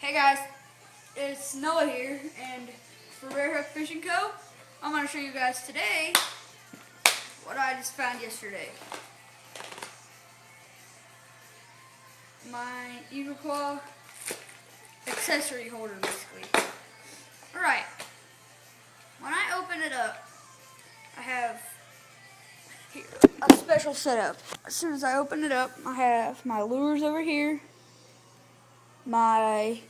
Hey guys, it's Noah here, and for Rare Hook Fishing Co., I'm going to show you guys today what I just found yesterday. My Eagle Claw accessory holder, basically. Alright, when I open it up, I have here a special setup. As soon as I open it up, I have my lures over here, my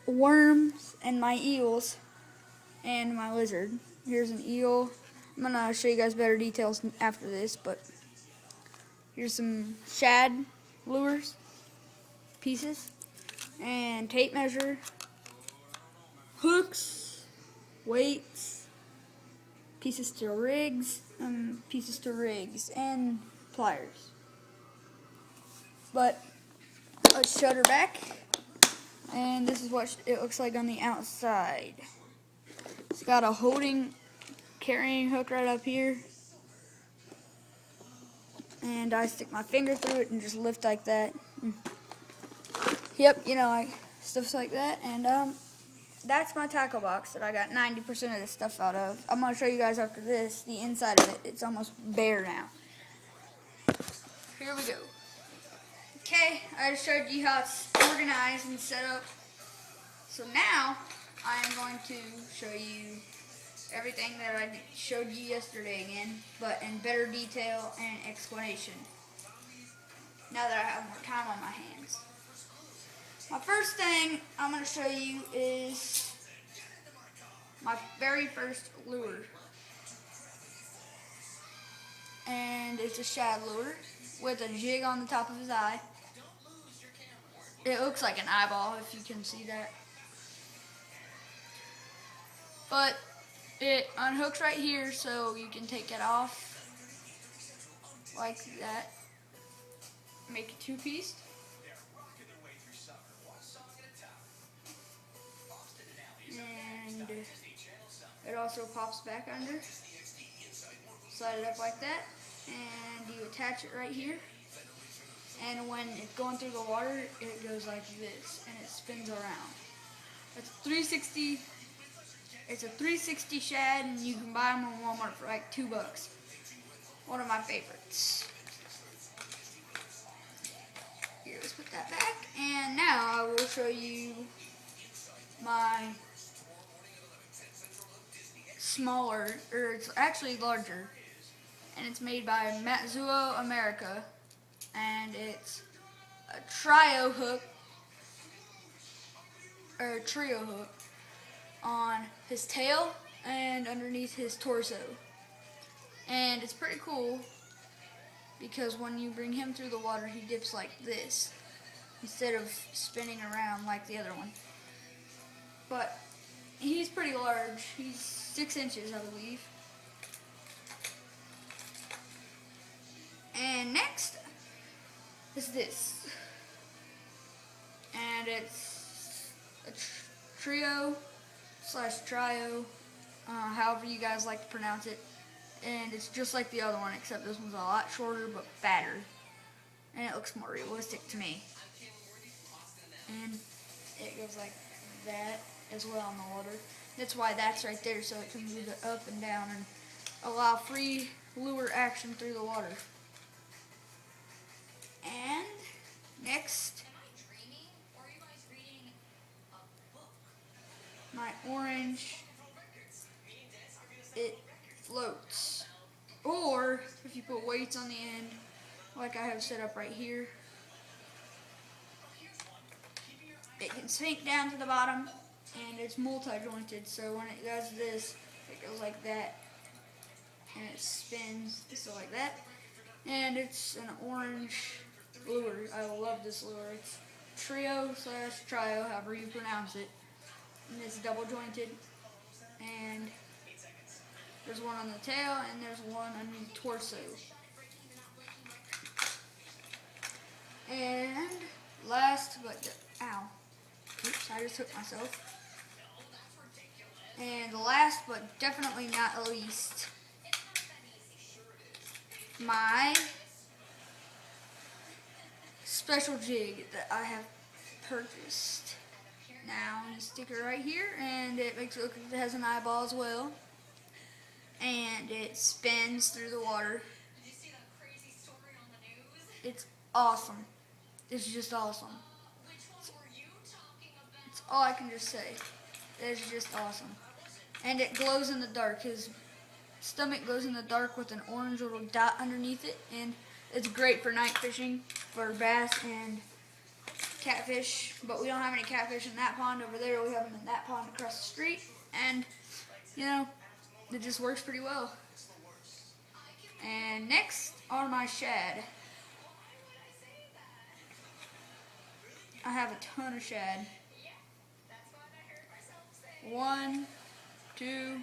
worms and my eels, and my lizard. Here's an eel. I'm gonna show you guys better details after this, but here's some shad lures pieces and tape measure, hooks, weights, pieces to rigs, and pliers. But let's shut her back, and this is what it looks like on the outside. It's got a carrying hook right up here, and I stick my finger through it and just lift like that. Yep, like stuff like that. And that's my tackle box that I got 90% of this stuff out of. I'm gonna show you guys after this the inside of it. It's almost bare now. Here we go. Okay, I just showed you how it's organized and set up. So now I am going to show you everything that I showed you yesterday again, but in better detail and explanation, now that I have more time on my hands. My first thing I'm going to show you is my very first lure. And it's a shad lure with a jig on the top of his eye. It looks like an eyeball, if you can see that. But it unhooks right here, so you can take it off like that. Make it two-piece. And it also pops back under. Slide it up like that, and you attach it right here. And when it's going through the water, it goes like this, and it spins around. It's 360. It's a 360 shad, and you can buy them in Walmart for like $2. One of my favorites. Here, let's put that back. And now I will show you my smaller, or it's actually larger, and it's made by Matsuo America, and it's a trio hook, or a trio hook, on his tail and underneath his torso. And it's pretty cool because when you bring him through the water, he dips like this instead of spinning around like the other one. But he's pretty large. He's 6 inches, I believe. And next is this. And it's a trio/trio, however you guys like to pronounce it. And it's just like the other one, except this one's a lot shorter but fatter. And it looks more realistic to me. And it goes like that as well in the water. That's why that's right there, so it can move it up and down and allow free lure action through the water. And next, my orange, it floats. Or if you put weights on the end, like I have set up right here, it can sink down to the bottom, and it's multi-jointed, so when it does this, it goes like that, and it spins just like that. And it's an orange lure. I love this lure. It's trio/trio, however you pronounce it. And it's double jointed, and there's one on the tail, and there's one on the torso. And last but oops, I just took myself. And last but definitely not least, my special jig that I have purchased. Now, you stick it right here, and it makes it look like it has an eyeball as well. And it spins through the water. It's awesome. It's just awesome. It's all I can just say. It's just awesome. And it glows in the dark. His stomach glows in the dark with an orange little dot underneath it. And it's great for night fishing, for bass and catfish. But we don't have any catfish in that pond over there. We have them in that pond across the street. And, you know, it just works pretty well. And next are my shad. I have a ton of shad. 1, 2,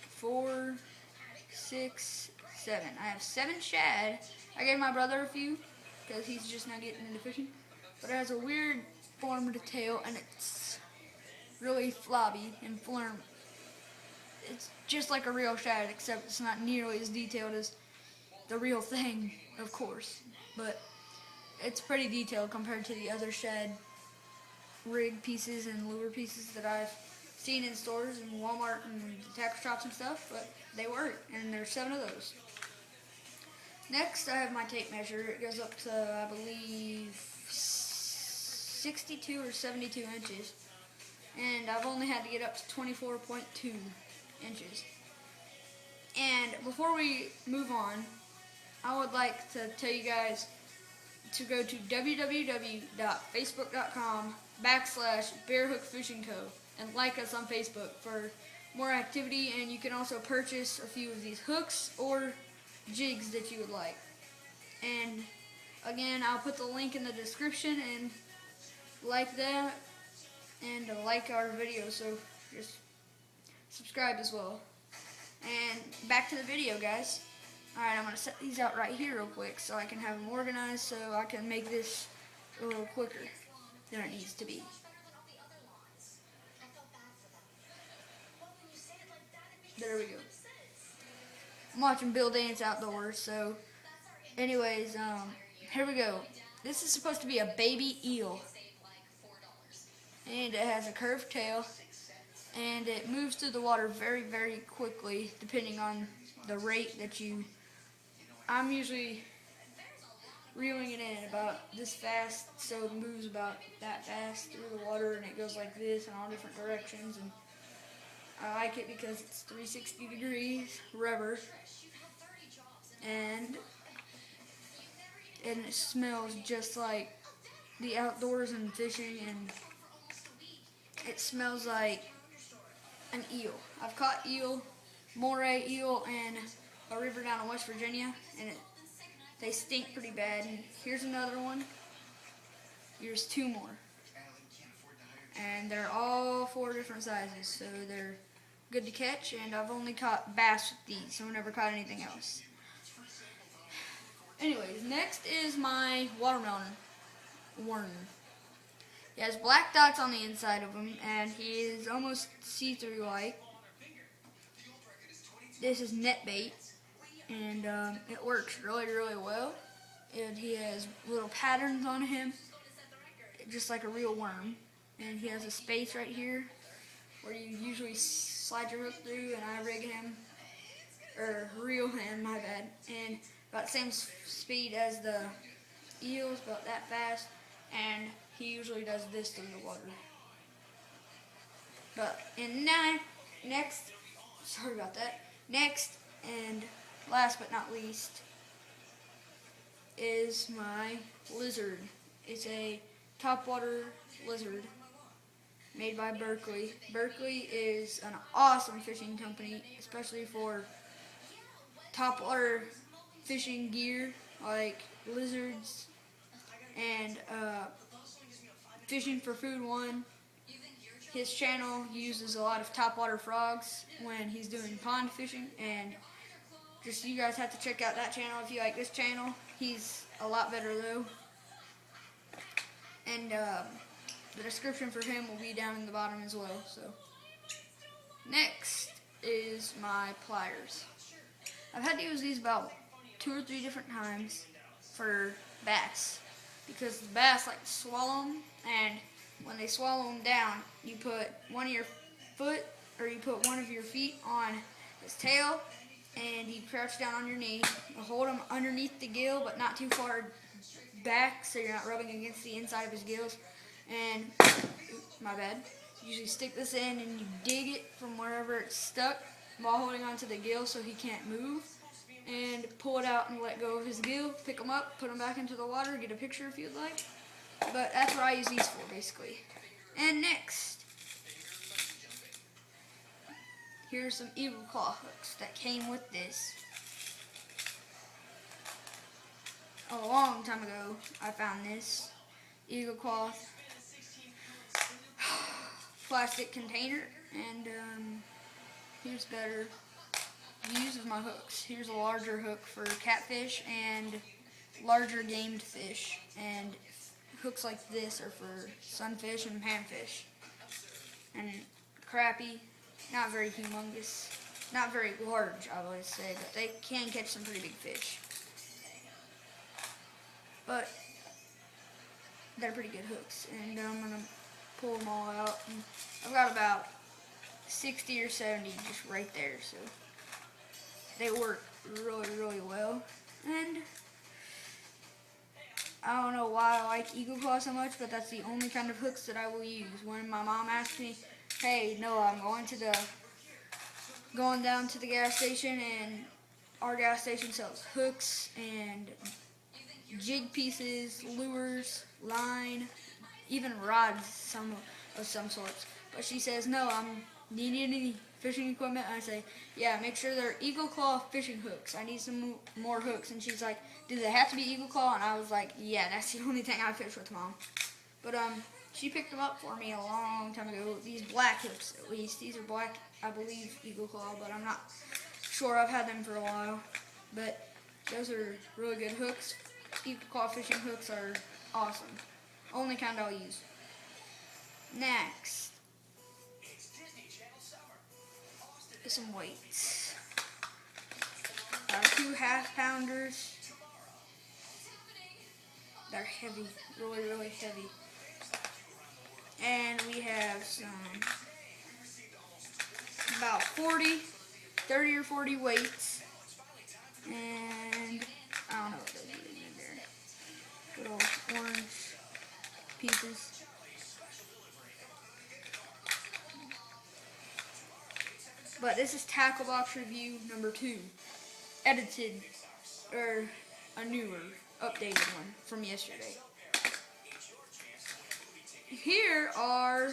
4, 6, 7. I have 7 shad. I gave my brother a few because he's just now getting into fishing. But it has a weird formed tail and it's really flabby and flirm. It's just like a real shad, except it's not nearly as detailed as the real thing, of course. But it's pretty detailed compared to the other shad rig pieces and lure pieces that I've seen in stores and Walmart and tackle shops and stuff, but they work, and there's 7 of those. Next, I have my tape measure. It goes up to, I believe, 62 or 72 inches, and I've only had to get up to 24.2 inches. And before we move on, I would like to tell you guys to go to www.facebook.com/BearHookFishingCo and like us on Facebook for more activity, and you can also purchase a few of these hooks or jigs that you would like. And again, I'll put the link in the description, and like that and like our video, so just subscribe as well. And back to the video, guys. Alright, I'm going to set these out right here real quick so I can have them organized so I can make this a little quicker than it needs to be. There we go. I'm watching Bill dance outdoors, so anyways, here we go. This is supposed to be a baby eel. And it has a curved tail, and it moves through the water very, very quickly depending on the rate that you... I'm usually reeling it in about this fast, so it moves about that fast through the water, and it goes like this in all different directions. And I like it because it's 360 degrees rubber, and it smells just like the outdoors and fishing, and it smells like an eel. I've caught eel, moray eel, and a river down in West Virginia, and they stink pretty bad. And here's another one. Here's 2 more. And they're all 4 different sizes, so they're good to catch, and I've only caught bass with these, so I've never caught anything else. Anyways, next is my watermelon worm. He has black dots on the inside of him, and he is almost see-through like. This is net bait, and it works really, really well. And he has little patterns on him, just like a real worm. And he has a space right here where you usually slide your hook through, and I rig him, or reel him, my bad, and about the same speed as the eels, about that fast, and he usually does this through the water. But next, sorry about that. Next and last but not least is my lizard. It's a topwater lizard made by Berkley. Berkley is an awesome fishing company, especially for topwater fishing gear like lizards and fishing for food one. His channel uses a lot of topwater frogs when he's doing pond fishing, and just you guys have to check out that channel if you like this channel. He's a lot better though. And the description for him will be down in the bottom as well. So next is my pliers. I've had to use these about 2 or 3 different times for bass. because the bass like to swallow them, and when they swallow them down, you put one of your foot, or you put one of your feet on his tail, and you crouch down on your knee. You hold him underneath the gill, but not too far back, so you're not rubbing against the inside of his gills. And, my bad. You usually stick this in and you dig it from wherever it's stuck while holding onto the gill so he can't move. And pull it out and let go of his gill, pick them up, put them back into the water, get a picture if you'd like. But that's what I use these for, basically. And next, here's some Eagle Claw hooks that came with this. A long time ago, I found this Eagle Claw plastic container, and here's better views of my hooks. Here's a larger hook for catfish and larger gamed fish, and hooks like this are for sunfish and panfish. And crappie, not very humongous, not very large, I would say, but they can catch some pretty big fish. But they're pretty good hooks, and I'm gonna pull them all out. And I've got about 60 or 70 just right there, so they work really, really well. And I don't know why I like Eagle Claw so much, but that's the only kind of hooks that I will use. When my mom asked me, hey, Noah, I'm going down to the gas station, and our gas station sells hooks and jig pieces, lures, line, even rods of some sorts. But she says, no, do you need any fishing equipment? And I say, yeah, make sure they're Eagle Claw fishing hooks. I need some more hooks. And she's like, do they have to be Eagle Claw? And I was like, yeah, that's the only thing I fish with, Mom. But she picked them up for me a long time ago. These black hooks, at least. These are black, I believe, Eagle Claw, but I'm not sure. I've had them for a while. But those are really good hooks. Eagle Claw fishing hooks are awesome. Only kind I'll use. Next, some weights. 2 half-pounders. They're heavy, really, really heavy. And we have some about 30 or 40 weights. And I don't know what those are in there. Good old orange pieces. But this is Tackle Box Review number 2. Edited, or a newer, updated one from yesterday. Here are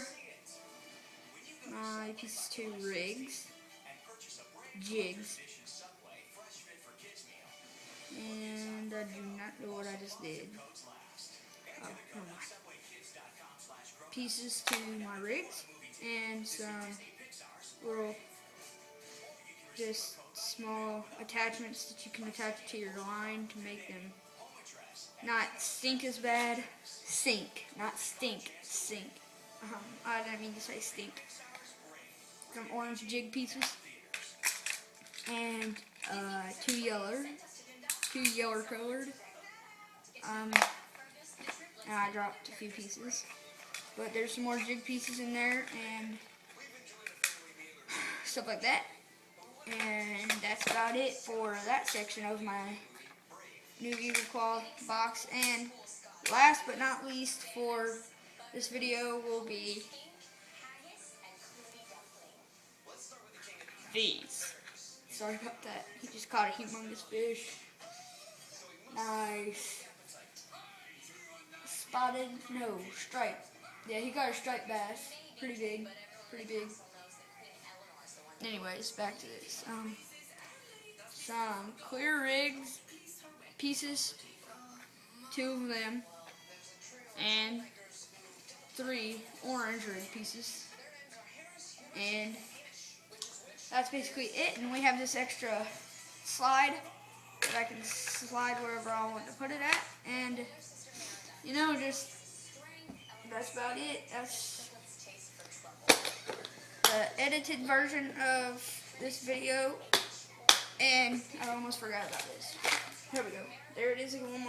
my pieces 2 rigs, jigs, and I do not know what I just did. Oh, never mind. Pieces to my rigs, and some little, just small attachments that you can attach to your line to make them not stink as bad. Sink, not stink, sink. I didn't mean to say stink. Some orange jig pieces, and 2 yeller colored. And I dropped a few pieces, but there's some more jig pieces in there and stuff like that. And that's about it for that section of my new Eagle Claw box. And last but not least for this video will be these. Sorry about that. He just caught a humongous fish. Nice. Spotted? No, striped. Yeah, he got a striped bass. Pretty big. Pretty big. Anyways, back to this. Some clear rigs pieces, 2 of them, and 3 orange rig pieces, and that's basically it. And we have this extra slide that I can slide wherever I want to put it at, and you know, just that's about it. That's the edited version of this video, and I almost forgot about this. Here we go. There it is again.